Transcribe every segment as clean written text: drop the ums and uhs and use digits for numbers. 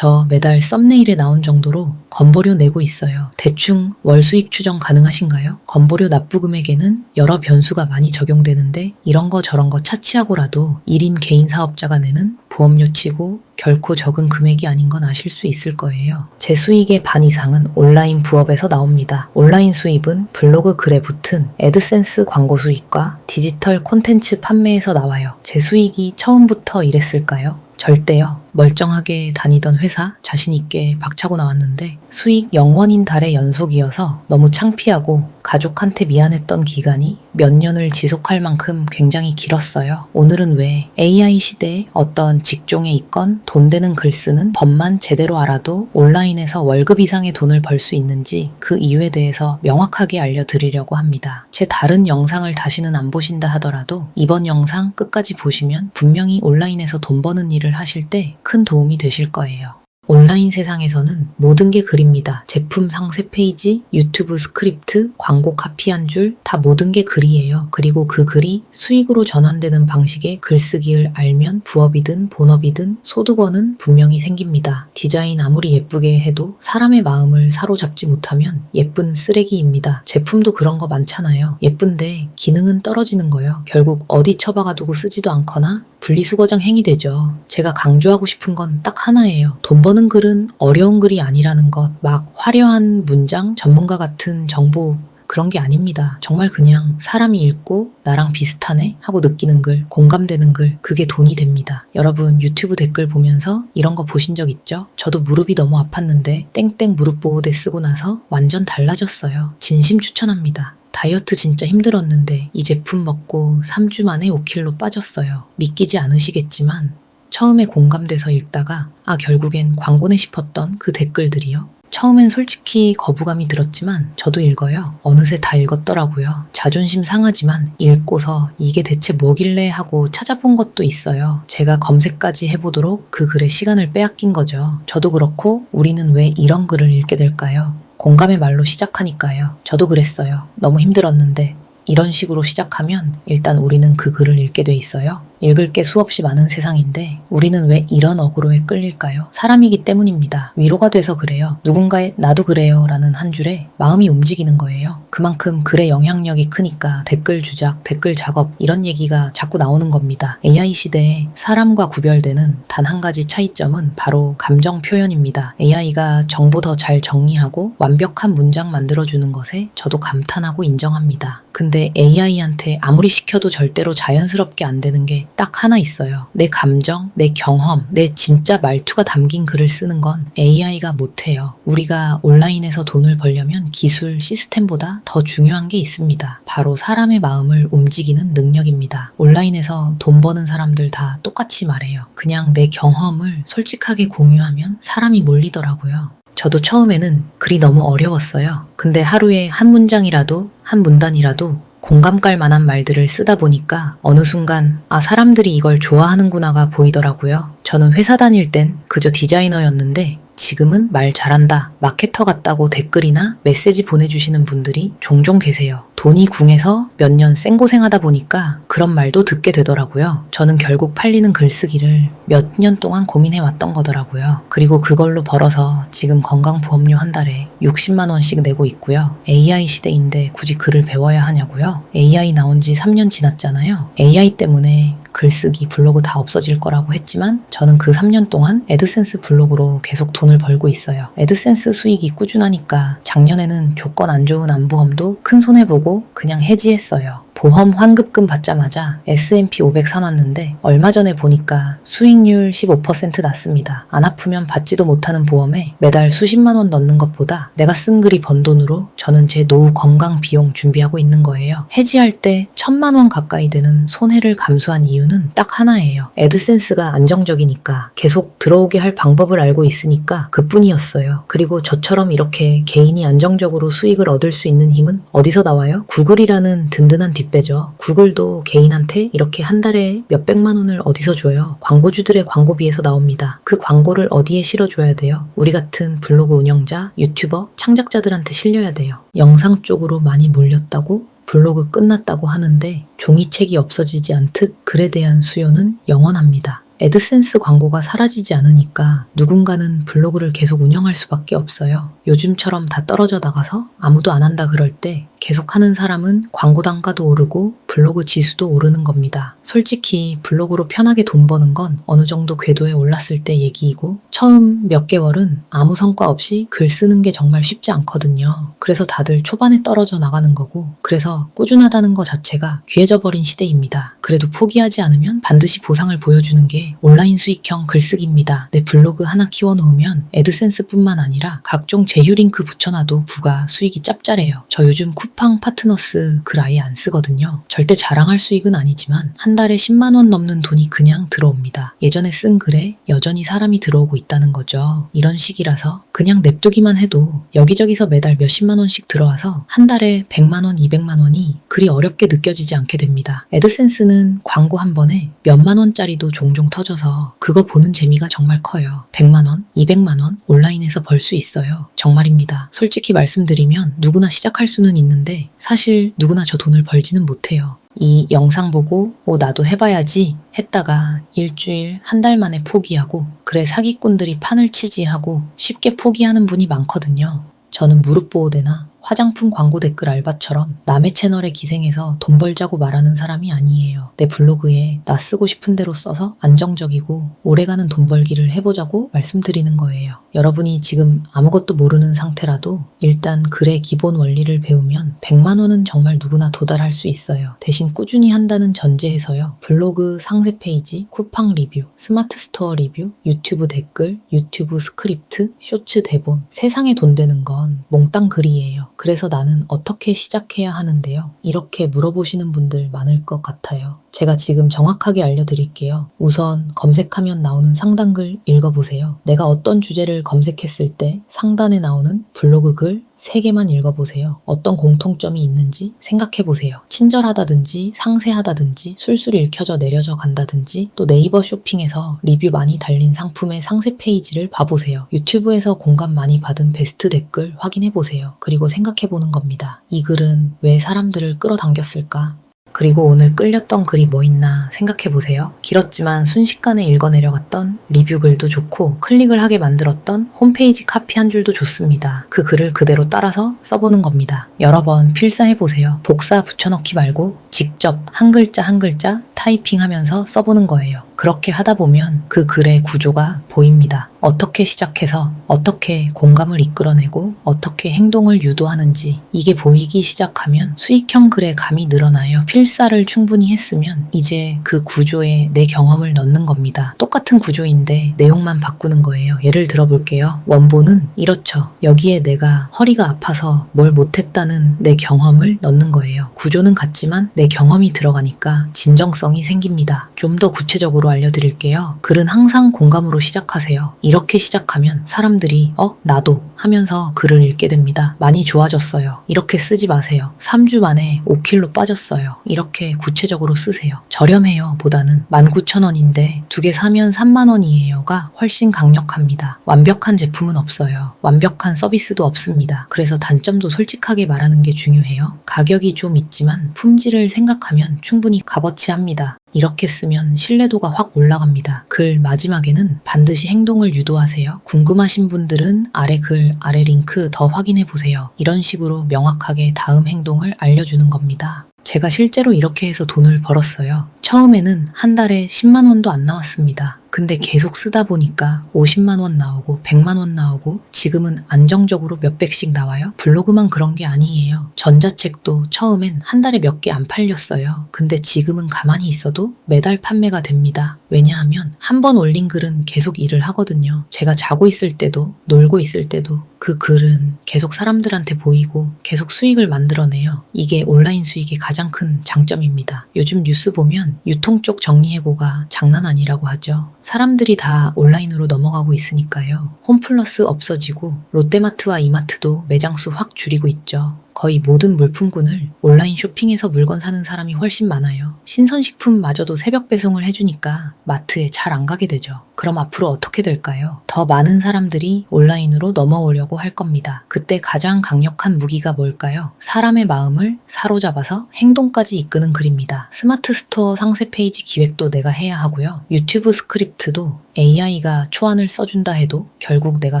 저 매달 썸네일에 나온 정도로 건보료 내고 있어요. 대충 월 수익 추정 가능하신가요? 건보료 납부 금액에는 여러 변수가 많이 적용되는데 이런 거 저런 거 차치하고라도 1인 개인 사업자가 내는 보험료 치고 결코 적은 금액이 아닌 건 아실 수 있을 거예요. 제 수익의 반 이상은 온라인 부업에서 나옵니다. 온라인 수입은 블로그 글에 붙은 애드센스 광고 수익과 디지털 콘텐츠 판매에서 나와요. 제 수익이 처음부터 이랬을까요? 절대요. 멀쩡하게 다니던 회사 자신있게 박차고 나왔는데 수익 0원인 달의 연속이어서 너무 창피하고 가족한테 미안했던 기간이 몇 년을 지속할 만큼 굉장히 길었어요. 오늘은 왜 AI 시대에 어떤 직종에 있건 돈 되는 글 쓰는 법만 제대로 알아도 온라인에서 월급 이상의 돈을 벌 수 있는지 그 이유에 대해서 명확하게 알려드리려고 합니다. 제 다른 영상을 다시는 안 보신다 하더라도 이번 영상 끝까지 보시면 분명히 온라인에서 돈 버는 일을 하실 때 큰 도움이 되실 거예요. 온라인 세상에서는 모든 게 글입니다. 제품 상세 페이지, 유튜브 스크립트, 광고 카피 한 줄, 다 모든 게 글이에요. 그리고 그 글이 수익으로 전환되는 방식의 글쓰기를 알면 부업이든 본업이든 소득원은 분명히 생깁니다. 디자인 아무리 예쁘게 해도 사람의 마음을 사로잡지 못하면 예쁜 쓰레기입니다. 제품도 그런 거 많잖아요. 예쁜데 기능은 떨어지는 거예요. 결국 어디 처박아두고 쓰지도 않거나 분리수거장 행위 되죠. 제가 강조하고 싶은 건 딱 하나예요. 돈 버는 글은 어려운 글이 아니라는 것, 막 화려한 문장, 전문가 같은 정보 그런 게 아닙니다. 정말 그냥 사람이 읽고 나랑 비슷하네 하고 느끼는 글, 공감되는 글, 그게 돈이 됩니다. 여러분 유튜브 댓글 보면서 이런 거 보신 적 있죠? 저도 무릎이 너무 아팠는데 땡땡 무릎 보호대 쓰고 나서 완전 달라졌어요. 진심 추천합니다. 다이어트 진짜 힘들었는데 이 제품 먹고 3주 만에 5kg 빠졌어요. 믿기지 않으시겠지만 처음에 공감돼서 읽다가 결국엔 광고네 싶었던 그 댓글들이요. 처음엔 솔직히 거부감이 들었지만 저도 읽어요. 어느새 다 읽었더라고요. 자존심 상하지만 읽고서 이게 대체 뭐길래 하고 찾아본 것도 있어요. 제가 검색까지 해보도록 그 글에 시간을 빼앗긴 거죠. 저도 그렇고 우리는 왜 이런 글을 읽게 될까요? 공감의 말로 시작하니까요. 저도 그랬어요. 너무 힘들었는데 이런 식으로 시작하면 일단 우리는 그 글을 읽게 돼 있어요. 읽을 게 수없이 많은 세상인데 우리는 왜 이런 어그로에 끌릴까요? 사람이기 때문입니다. 위로가 돼서 그래요. 누군가의 나도 그래요 라는 한 줄에 마음이 움직이는 거예요. 그만큼 글의 영향력이 크니까 댓글 주작, 댓글 작업 이런 얘기가 자꾸 나오는 겁니다. AI 시대에 사람과 구별되는 단 한 가지 차이점은 바로 감정 표현입니다. AI가 정보 더 잘 정리하고 완벽한 문장 만들어주는 것에 저도 감탄하고 인정합니다. 근데 AI한테 아무리 시켜도 절대로 자연스럽게 안 되는 게 딱 하나 있어요. 내 감정, 내 경험, 내 진짜 말투가 담긴 글을 쓰는 건 AI가 못해요. 우리가 온라인에서 돈을 벌려면 기술, 시스템보다 더 중요한 게 있습니다. 바로 사람의 마음을 움직이는 능력입니다. 온라인에서 돈 버는 사람들 다 똑같이 말해요. 그냥 내 경험을 솔직하게 공유하면 사람이 몰리더라고요. 저도 처음에는 글이 너무 어려웠어요. 근데 하루에 한 문장이라도, 한 문단이라도 공감 갈 만한 말들을 쓰다 보니까 어느 순간 사람들이 이걸 좋아하는구나가 보이더라고요. 저는 회사 다닐 땐 그저 디자이너였는데 지금은 말 잘한다, 마케터 같다고 댓글이나 메시지 보내주시는 분들이 종종 계세요. 돈이 궁해서 몇 년 생고생하다 보니까 그런 말도 듣게 되더라고요. 저는 결국 팔리는 글쓰기를 몇 년 동안 고민해왔던 거더라고요. 그리고 그걸로 벌어서 지금 건강보험료 한 달에 60만 원씩 내고 있고요. AI 시대인데 굳이 글을 배워야 하냐고요? AI 나온 지 3년 지났잖아요. AI 때문에 글쓰기, 블로그 다 없어질 거라고 했지만 저는 그 3년 동안 애드센스 블로그로 계속 돈을 벌고 있어요. 애드센스 수익이 꾸준하니까 작년에는 조건 안 좋은 안보험도 큰 손해보고 그냥 해지했어요. 보험 환급금 받자마자 S&P 500 사놨는데 얼마 전에 보니까 수익률 15% 났습니다. 안 아프면 받지도 못하는 보험에 매달 수십만 원 넣는 것보다 내가 쓴 글이 번 돈으로 저는 제 노후 건강 비용 준비하고 있는 거예요. 해지할 때 1,000만 원 가까이 되는 손해를 감수한 이유는 딱 하나예요. 애드센스가 안정적이니까 계속 들어오게 할 방법을 알고 있으니까 그뿐이었어요. 그리고 저처럼 이렇게 개인이 안정적으로 수익을 얻을 수 있는 힘은 어디서 나와요? 구글이라는 든든한 뒷배죠. 구글도 개인한테 이렇게 한 달에 몇백만 원을 어디서 줘요? 광고주들의 광고비에서 나옵니다. 그 광고를 어디에 실어줘야 돼요? 우리 같은 블로그 운영자, 유튜버, 창작자들한테 실려야 돼요. 영상 쪽으로 많이 몰렸다고? 블로그 끝났다고 하는데 종이책이 없어지지 않듯 글에 대한 수요는 영원합니다. 애드센스 광고가 사라지지 않으니까 누군가는 블로그를 계속 운영할 수밖에 없어요. 요즘처럼 다 떨어져 나가서 아무도 안 한다 그럴 때 계속 하는 사람은 광고 단가도 오르고 블로그 지수도 오르는 겁니다. 솔직히 블로그로 편하게 돈 버는 건 어느 정도 궤도에 올랐을 때 얘기이고 처음 몇 개월은 아무 성과 없이 글 쓰는 게 정말 쉽지 않거든요. 그래서 다들 초반에 떨어져 나가는 거고 그래서 꾸준하다는 것 자체가 귀해져 버린 시대입니다. 그래도 포기하지 않으면 반드시 보상을 보여주는 게 온라인 수익형 글쓰기입니다. 내 블로그 하나 키워놓으면 애드센스뿐만 아니라 각종 제휴 링크 붙여놔도 부가 수익이 짭짤해요. 저 요즘 쿠팡 파트너스 글 아예 안 쓰거든요. 절대 자랑할 수익은 아니지만 한 달에 10만 원 넘는 돈이 그냥 들어옵니다. 예전에 쓴 글에 여전히 사람이 들어오고 있다는 거죠. 이런 식이라서 그냥 냅두기만 해도 여기저기서 매달 몇십만 원씩 들어와서 한 달에 100만 원, 200만 원이 그리 어렵게 느껴지지 않게 됩니다. 애드센스는 광고 한 번에 몇만 원짜리도 종종 터져서 그거 보는 재미가 정말 커요. 100만 원, 200만 원 온라인에서 벌 수 있어요. 정말입니다. 솔직히 말씀드리면 누구나 시작할 수는 있는데 사실 누구나 저 돈을 벌지는 못해요. 이 영상 보고 나도 해봐야지 했다가 일주일, 한 달 만에 포기하고 그래 사기꾼들이 판을 치지 하고 쉽게 포기하는 분이 많거든요. 저는 무릎 보호대나 화장품 광고 댓글 알바처럼 남의 채널에 기생해서 돈 벌자고 말하는 사람이 아니에요. 내 블로그에 나 쓰고 싶은 대로 써서 안정적이고 오래가는 돈 벌기를 해보자고 말씀드리는 거예요. 여러분이 지금 아무것도 모르는 상태라도 일단 글의 기본 원리를 배우면 100만 원은 정말 누구나 도달할 수 있어요. 대신 꾸준히 한다는 전제에서요. 블로그 상세 페이지, 쿠팡 리뷰, 스마트 스토어 리뷰, 유튜브 댓글, 유튜브 스크립트, 쇼츠 대본 세상에 돈 되는 건 몽땅 글이에요. 그래서 나는 어떻게 시작해야 하는데요? 이렇게 물어보시는 분들 많을 것 같아요. 제가 지금 정확하게 알려드릴게요. 우선 검색하면 나오는 상단글 읽어보세요. 내가 어떤 주제를 검색했을 때 상단에 나오는 블로그 글 3개만 읽어보세요. 어떤 공통점이 있는지 생각해보세요. 친절하다든지 상세하다든지 술술 읽혀져 내려져 간다든지 또 네이버 쇼핑에서 리뷰 많이 달린 상품의 상세 페이지를 봐보세요. 유튜브에서 공감 많이 받은 베스트 댓글 확인해보세요. 그리고 생각해보는 겁니다. 이 글은 왜 사람들을 끌어당겼을까? 그리고 오늘 끌렸던 글이 뭐 있나 생각해보세요. 길었지만 순식간에 읽어내려갔던 리뷰글도 좋고 클릭을 하게 만들었던 홈페이지 카피 한 줄도 좋습니다. 그 글을 그대로 따라서 써보는 겁니다. 여러 번 필사해보세요. 복사 붙여넣기 말고 직접 한 글자 한 글자 타이핑하면서 써보는 거예요. 그렇게 하다 보면 그 글의 구조가 보입니다. 어떻게 시작해서 어떻게 공감을 이끌어내고 어떻게 행동을 유도하는지 이게 보이기 시작하면 수익형 글의 감이 늘어나요. 필사를 충분히 했으면 이제 그 구조에 내 경험을 넣는 겁니다. 똑같은 구조인데 내용만 바꾸는 거예요. 예를 들어볼게요. 원본은 이렇죠. 여기에 내가 허리가 아파서 뭘 못했다는 내 경험을 넣는 거예요. 구조는 같지만 내 경험이 들어가니까 진정성이 생깁니다. 좀 더 구체적으로 알려드릴게요. 글은 항상 공감으로 시작하세요. 이렇게 시작하면 사람들이 나도 하면서 글을 읽게 됩니다. 많이 좋아졌어요. 이렇게 쓰지 마세요. 3주 만에 5kg 빠졌어요. 이렇게 구체적으로 쓰세요. 저렴해요 보다는 19,000원인데 2개 사면 3만원이에요가 훨씬 강력합니다. 완벽한 제품은 없어요. 완벽한 서비스도 없습니다. 그래서 단점도 솔직하게 말하는 게 중요해요. 가격이 좀 있지만 품질을 생각하면 충분히 값어치합니다. 이렇게 쓰면 신뢰도가 확 올라갑니다. 글 마지막에는 반드시 행동을 유도하세요. 궁금하신 분들은 아래 글, 아래 링크 더 확인해보세요. 이런 식으로 명확하게 다음 행동을 알려주는 겁니다. 제가 실제로 이렇게 해서 돈을 벌었어요. 처음에는 한 달에 10만 원도 안 나왔습니다. 근데 계속 쓰다 보니까 50만 원 나오고 100만 원 나오고 지금은 안정적으로 몇백씩 나와요. 블로그만 그런 게 아니에요. 전자책도 처음엔 한 달에 몇 개 안 팔렸어요. 근데 지금은 가만히 있어도 매달 판매가 됩니다. 왜냐하면 한 번 올린 글은 계속 일을 하거든요. 제가 자고 있을 때도 놀고 있을 때도 그 글은 계속 사람들한테 보이고 계속 수익을 만들어내요. 이게 온라인 수익의 가장 큰 장점입니다. 요즘 뉴스 보면 유통 쪽 정리해고가 장난 아니라고 하죠. 사람들이 다 온라인으로 넘어가고 있으니까요. 홈플러스 없어지고 롯데마트와 이마트도 매장 수 확 줄이고 있죠. 거의 모든 물품군을 온라인 쇼핑에서 물건 사는 사람이 훨씬 많아요. 신선식품마저도 새벽 배송을 해주니까 마트에 잘 안 가게 되죠. 그럼 앞으로 어떻게 될까요? 더 많은 사람들이 온라인으로 넘어오려고 할 겁니다. 그때 가장 강력한 무기가 뭘까요? 사람의 마음을 사로잡아서 행동까지 이끄는 글입니다. 스마트 스토어 상세 페이지 기획도 내가 해야 하고요. 유튜브 스크립트도 AI가 초안을 써준다 해도 결국 내가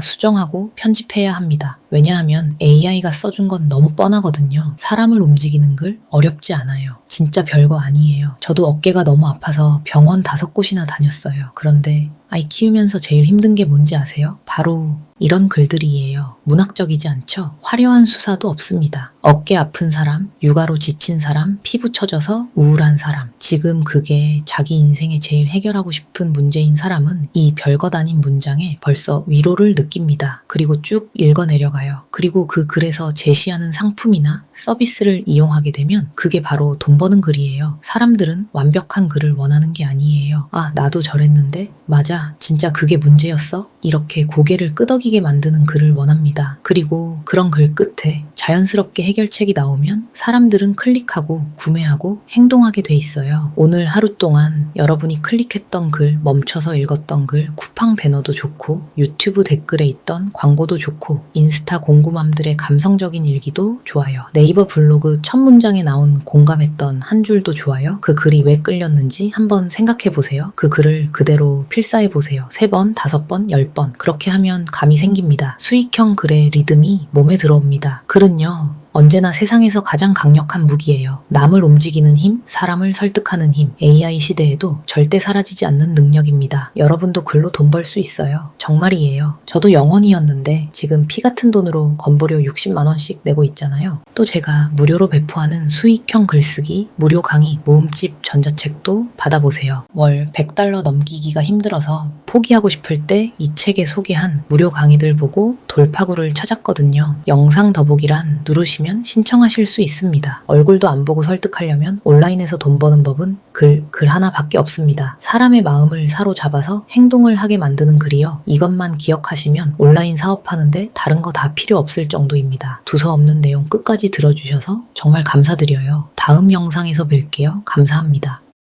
수정하고 편집해야 합니다. 왜냐하면 AI가 써준 건 너무 뻔하거든요. 사람을 움직이는 글 어렵지 않아요. 진짜 별거 아니에요. 저도 어깨가 너무 아파서 병원 5곳이나 다녔어요. 그런데 아이 키우면서 제일 힘든 게 뭔지 아세요? 바로 이런 글들이에요. 문학적이지 않죠? 화려한 수사도 없습니다. 어깨 아픈 사람, 육아로 지친 사람, 피부 처져서 우울한 사람. 지금 그게 자기 인생에 제일 해결하고 싶은 문제인 사람은 이 별것 아닌 문장에 벌써 위로를 느낍니다. 그리고 쭉 읽어내려가요. 그리고 그 글에서 제시하는 상품이나 서비스를 이용하게 되면 그게 바로 돈 버는 글이에요. 사람들은 완벽한 글을 원하는 게 아니에요. 아, 나도 저랬는데? 맞아, 진짜 그게 문제였어? 이렇게 고개를 끄덕이게 만드는 글을 원합니다. 그리고 그런 글 끝에 자연스럽게 해결책이 나오면 사람들은 클릭하고 구매하고 행동하게 돼 있어요. 오늘 하루 동안 여러분이 클릭했던 글, 멈춰서 읽었던 글, 쿠팡 배너도 좋고 유튜브 댓글에 있던 광고도 좋고 인스타 공구맘들의 감성적인 일기도 좋아요. 네이버 블로그 첫 문장에 나온 공감했던 한 줄도 좋아요. 그 글이 왜 끌렸는지 한번 생각해 보세요. 그 글을 그대로 필사해 보세요. 3번, 5번, 10번 그렇게 하면 감이 생깁니다. 수익형 글의 리듬이 몸에 들어옵니다. 글은요, 언제나 세상에서 가장 강력한 무기예요. 남을 움직이는 힘, 사람을 설득하는 힘, AI 시대에도 절대 사라지지 않는 능력입니다. 여러분도 글로 돈 벌 수 있어요. 정말이에요. 저도 영원이었는데 지금 피 같은 돈으로 건보료 60만 원씩 내고 있잖아요. 또 제가 무료로 배포하는 수익형 글쓰기, 무료 강의, 모음집 전자책도 받아보세요. 월 100달러 넘기기가 힘들어서 포기하고 싶을 때 이 책에 소개한 무료 강의들 보고 돌파구를 찾았거든요. 영상 더보기란 누르시면 신청하실 수 있습니다. 얼굴도 안 보고 설득하려면 온라인에서 돈 버는 법은 글 하나밖에 없습니다. 사람의 마음을 사로잡아서 행동을 하게 만드는 글이요. 이것만 기억하시면 온라인 사업하는데 다른 거 다 필요 없을 정도입니다. 두서없는 내용 끝까지 들어주셔서 정말 감사드려요. 다음 영상에서 뵐게요. 감사합니다.